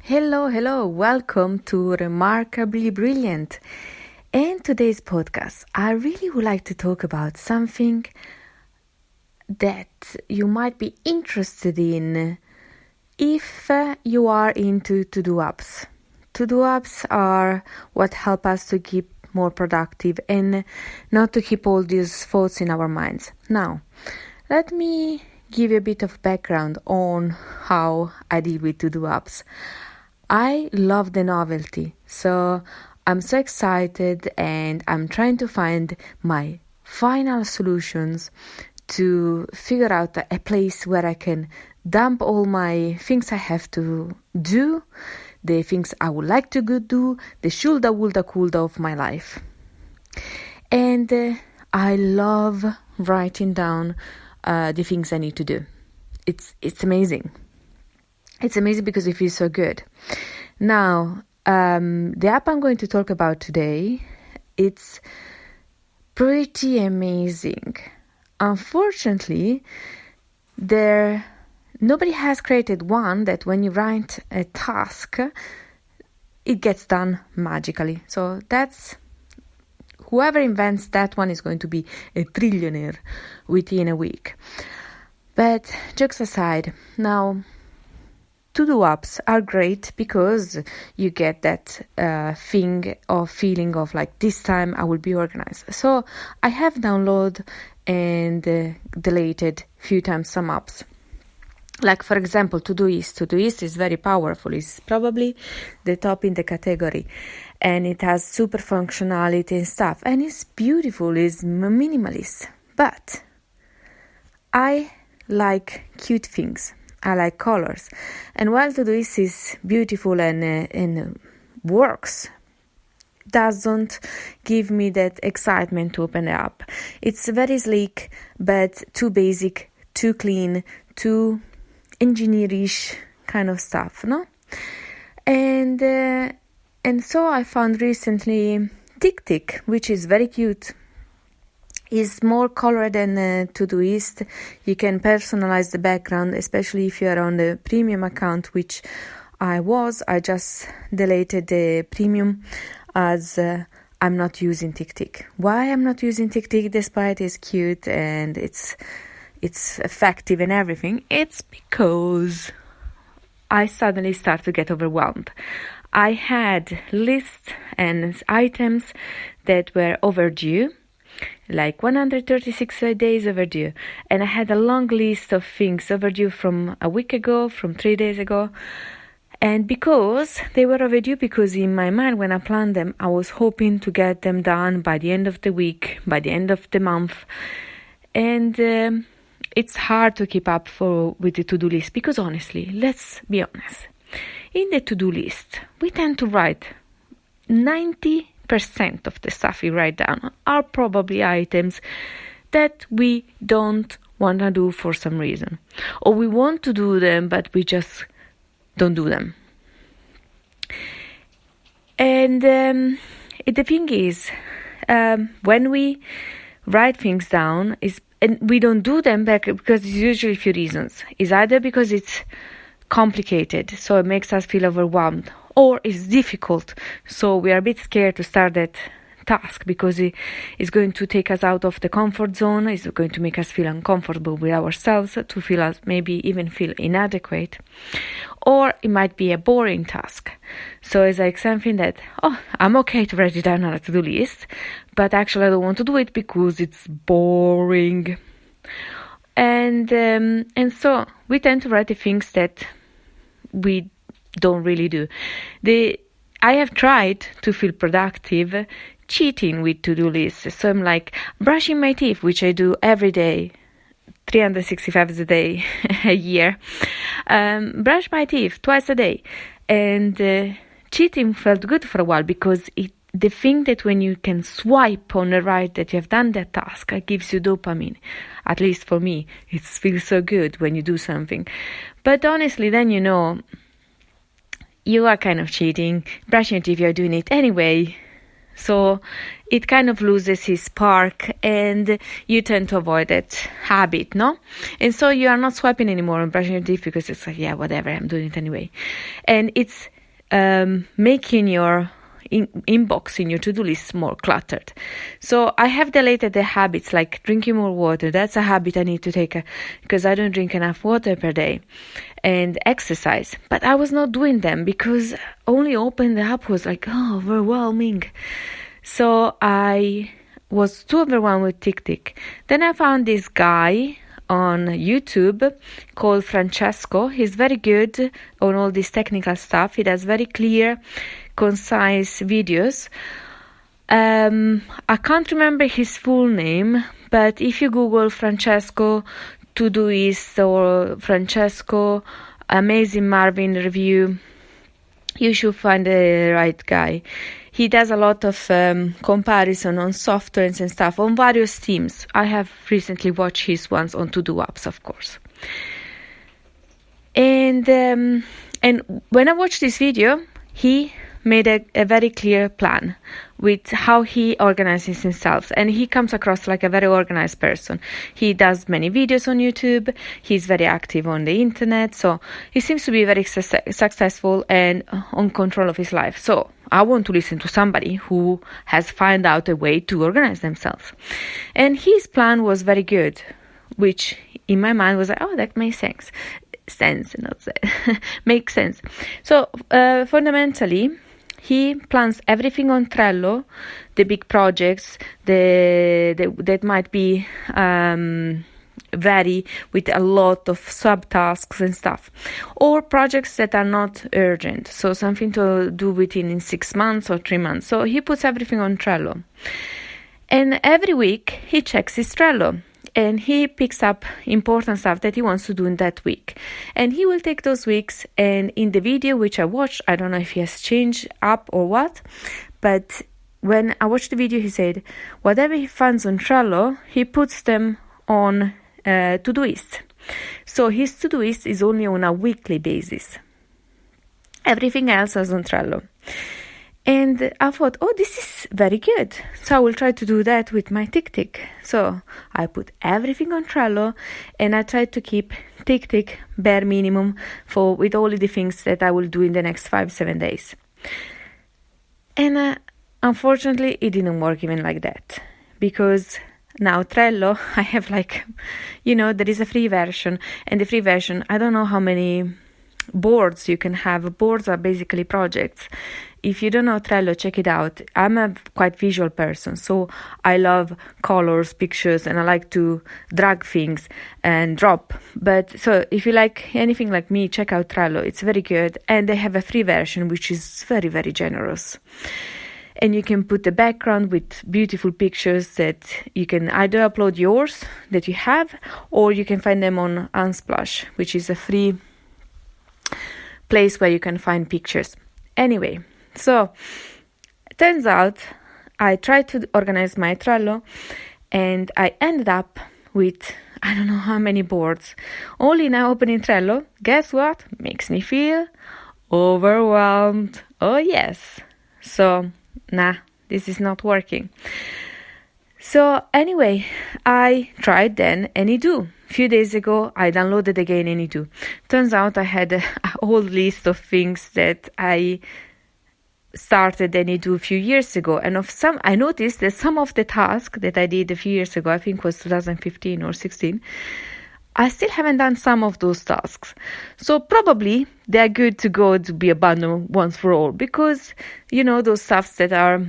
Hello, welcome to Remarkably Brilliant. In today's podcast, I really would like to talk about something that you might be interested in if you are into to-do apps. To-do apps are what help us to keep more productive and not to keep all these thoughts in our minds. Now, let me give you a bit of background on how I deal with to-do apps. I love the novelty, so I'm so excited and I'm trying to find my final solutions to figure out a place where I can dump all my things I have to do, the things I would like to do, the shoulda, woulda, coulda of my life. And I love writing down the things I need to do. It's amazing. It's amazing because it feels so good. Now, the app I'm going to talk about today, it's pretty amazing. Unfortunately, nobody has created one that when you write a task, it gets done magically. So that's whoever invents that one is going to be a trillionaire within a week. But jokes aside, now to-do apps are great because you get that feeling of like this time I will be organized. So I have downloaded and deleted few times some apps. Like for example, Todoist. Todoist is very powerful. It's probably the top in the category, and it has super functionality and stuff. And it's beautiful. It's minimalist. But I like cute things. I like colors. And while Todoist is beautiful and works, doesn't give me that excitement to open it up. It's very sleek, but too basic, too clean, too engineerish kind of stuff, no? And so I found recently Tick, which is very cute. Is more color than Todoist. You can personalize the background, especially if you are on the premium account, which I was. I just deleted the premium as I'm not using Tick. Why I'm not using Tick despite it's cute and it's effective and everything? It's because I suddenly start to get overwhelmed. I had lists and items that were overdue, like 136 days overdue, and I had a long list of things overdue from a week ago, from 3 days ago, and because they were overdue, because in my mind when I planned them, I was hoping to get them done by the end of the week, by the end of the month, and it's hard to keep up with the to-do list, because honestly, let's be honest, in the to-do list, we tend to write 90% of the stuff we write down are probably items that we don't want to do for some reason, or we want to do them but we just don't do them. And the thing is, when we write things down, and we don't do them back because it's usually a few reasons. It's either because it's complicated, so it makes us feel overwhelmed, or it's difficult, so we are a bit scared to start that task because it is going to take us out of the comfort zone. It's going to make us feel uncomfortable with ourselves, to feel us maybe even feel inadequate, or it might be a boring task. So it's like something that, I'm okay to write it down on a to-do list, but actually I don't want to do it because it's boring. And so we tend to write the things that we don't really do. I have tried to feel productive cheating with to-do lists. So I'm like brushing my teeth, which I do every day, 365 a day, a year. Brush my teeth twice a day. And cheating felt good for a while because the thing that when you can swipe on the right that you have done that task, it gives you dopamine. At least for me, it feels so good when you do something. But honestly, then you are kind of cheating. Brushing your teeth, you're doing it anyway. So it kind of loses its spark and you tend to avoid that habit, no? And so you are not swiping anymore and brushing your teeth because it's like, yeah, whatever, I'm doing it anyway. And it's making your inbox in your to-do list more cluttered. So I have deleted the habits like drinking more water. That's a habit I need to take because I don't drink enough water per day, and exercise. But I was not doing them because only opening the app was like, oh, overwhelming. So I was too overwhelmed with TikTok. Then I found this guy on YouTube called Francesco. He's very good on all this technical stuff. He does very clear, concise videos. I can't remember his full name, but if you Google Francesco Todoist or Francesco Amazing Marvin Review, you should find the right guy. He does a lot of comparison on softwares and stuff on various themes. I have recently watched his ones on to-do apps, of course. And when I watched this video, he made a very clear plan with how he organizes himself, and he comes across like a very organized person. He does many videos on YouTube. He's very active on the internet, so he seems to be very successful and on control of his life. So I want to listen to somebody who has found out a way to organize themselves, and his plan was very good, which in my mind was like, oh, that makes sense. Makes sense. So fundamentally, he plans everything on Trello, the big projects that might be vary with a lot of subtasks and stuff, or projects that are not urgent, so something to do within 6 months or 3 months. So he puts everything on Trello, and every week he checks his Trello and he picks up important stuff that he wants to do in that week. And he will take those weeks, and in the video which I watched, I don't know if he has changed up or what, but when I watched the video, he said whatever he finds on Trello, he puts them on Todoist. So his Todoist is only on a weekly basis. Everything else is on Trello. And I thought, oh, this is very good. So I will try to do that with my TikTok. So I put everything on Trello, and I tried to keep TikTok bare minimum with all of the things that I will do in the next 5-7 days. And unfortunately, it didn't work even like that, because now Trello, I have there is a free version, and the free version, I don't know how many boards you can have. Boards are basically projects. If you don't know Trello, check it out. I'm a quite visual person, so I love colors, pictures, and I like to drag things and drop. But so if you like anything like me, check out Trello. It's very good, and they have a free version which is very, very generous. And you can put the background with beautiful pictures that you can either upload yours that you have, or you can find them on Unsplash, which is a free place where you can find pictures. Anyway, so it turns out I tried to organize my Trello, and I ended up with I don't know how many boards. Only now opening Trello, guess what? Makes me feel overwhelmed. Oh yes. So nah, this is not working. So anyway, I tried then Anydo. A few days ago, I downloaded again Anydo. Turns out I had a whole list of things that I started Anydo a few years ago. And I noticed that some of the tasks that I did a few years ago, I think it was 2015 or 16, I still haven't done some of those tasks. So probably they're good to go to be abandoned once for all, because, those stuffs that are,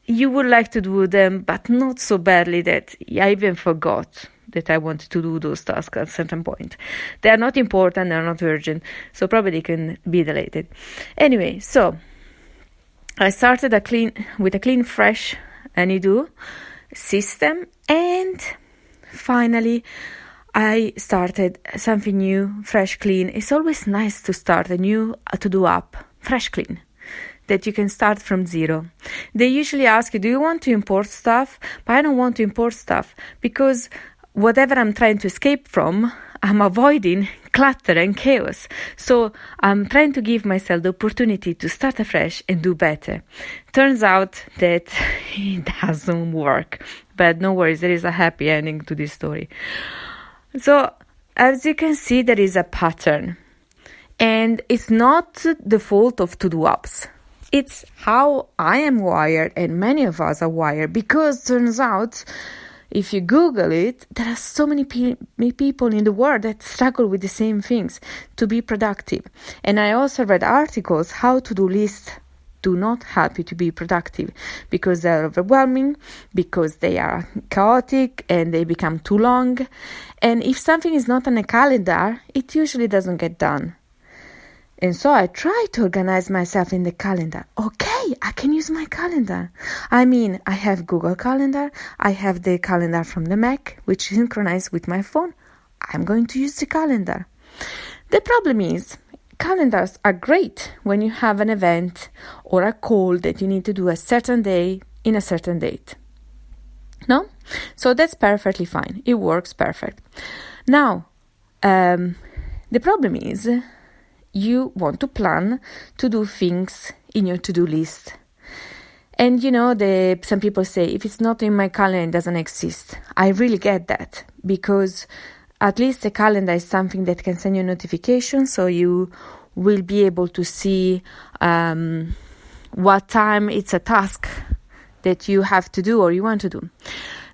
you would like to do them, but not so badly that I even forgot that I wanted to do those tasks at a certain point. They are not important, they are not urgent, so probably they can be deleted. Anyway, so I started with a clean, fresh Anydo system, and finally I started something new, fresh, clean. It's always nice to start a new to-do app, fresh, clean, that you can start from zero. They usually ask you, do you want to import stuff? But I don't want to import stuff, because whatever I'm trying to escape from, I'm avoiding clutter and chaos. So I'm trying to give myself the opportunity to start afresh and do better. Turns out that it doesn't work. But no worries, there is a happy ending to this story. So as you can see, there is a pattern. And it's not the fault of to-do apps. It's how I am wired, and many of us are wired, because turns out, if you Google it, there are so many people in the world that struggle with the same things to be productive. And I also read articles how to-do lists do not help you to be productive, because they're overwhelming, because they are chaotic, and they become too long. And if something is not on a calendar, it usually doesn't get done. And so I try to organize myself in the calendar. Okay, I can use my calendar. I mean, I have Google Calendar. I have the calendar from the Mac, which is synchronized with my phone. I'm going to use the calendar. The problem is, calendars are great when you have an event or a call that you need to do a certain day in a certain date. No? So that's perfectly fine. It works perfect. Now, the problem is, you want to plan to do things in your to-do list. And some people say, if it's not in my calendar, it doesn't exist. I really get that, because at least the calendar is something that can send you a notification, so you will be able to see what time it's a task that you have to do or you want to do.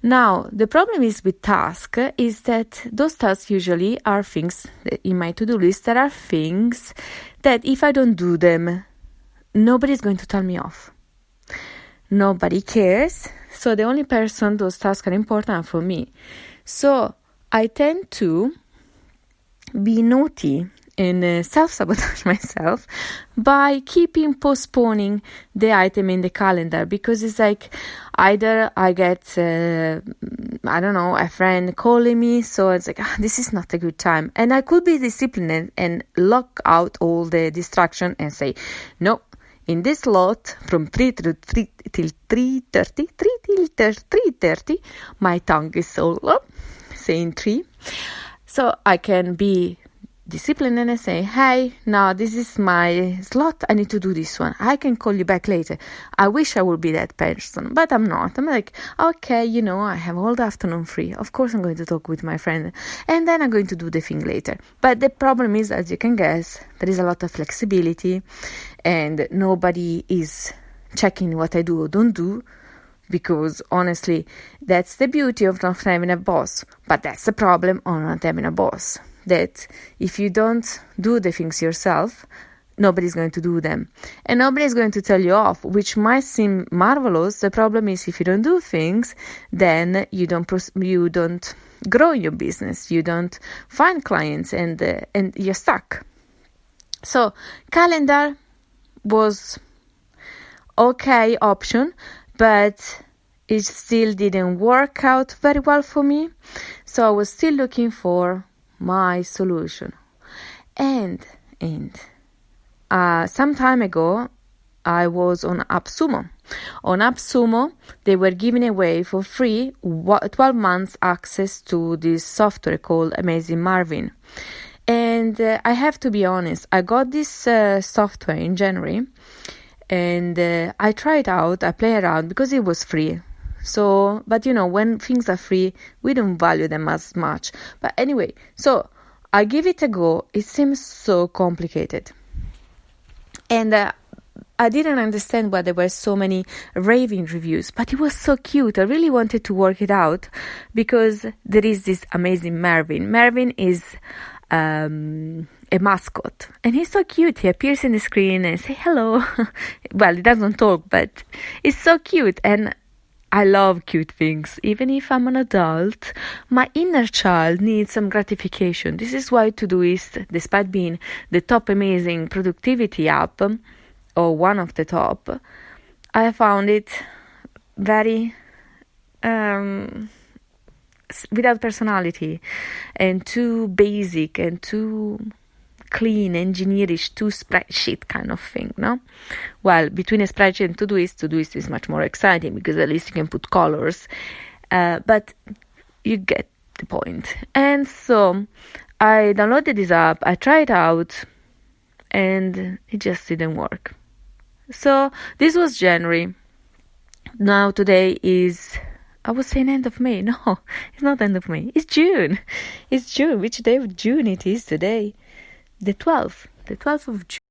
Now, the problem is with tasks is that those tasks usually are things in my to-do list that are things that if I don't do them, nobody's going to tell me off. Nobody cares. So the only person those tasks are important for me. So I tend to be naughty and self-sabotage myself by keeping postponing the item in the calendar, because it's like either I get, a friend calling me, so it's like, this is not a good time. And I could be disciplined and lock out all the distraction and say, no, in this slot from 3 till 3:30, my tongue is solo, saying 3. So I can be discipline and I say, hey, now this is my slot, I need to do this one. I can call you back later. I wish I would be that person, but I'm not. I'm like, okay, I have all the afternoon free. Of course, I'm going to talk with my friend, and then I'm going to do the thing later. But the problem is, as you can guess, there is a lot of flexibility, and nobody is checking what I do or don't do, because honestly, that's the beauty of not having a boss. But that's the problem of not having a boss. That if you don't do the things yourself, nobody's going to do them. And nobody's going to tell you off, which might seem marvelous. The problem is, if you don't do things, then you don't grow your business. You don't find clients, and you're stuck. So calendar was okay option, but it still didn't work out very well for me. So I was still looking for my solution. And some time ago, I was on AppSumo. On AppSumo, they were giving away for free 12 months access to this software called Amazing Marvin. And I have to be honest, I got this software in January, and I tried out, I played around because it was free. So, but when things are free, we don't value them as much. But anyway, so I give it a go. It seems so complicated. And I didn't understand why there were so many raving reviews, but it was so cute. I really wanted to work it out, because there is this amazing Marvin. Marvin is a mascot, and he's so cute. He appears in the screen and say hello. Well, he doesn't talk, but it's so cute. And I love cute things. Even if I'm an adult, my inner child needs some gratification. This is why Todoist, despite being the top amazing productivity app, or one of the top, I found it very without personality, and too basic, and too clean, engineerish, too spreadsheet kind of thing, no? Well, between a spreadsheet and Todoist is much more exciting, because at least you can put colors, but you get the point. And so I downloaded this app, I tried it out, and it just didn't work. So this was January. Now today is, I was saying end of May. No, it's not end of May. It's June. It's June. Which day of June it is today? The 12th. the 12th of June.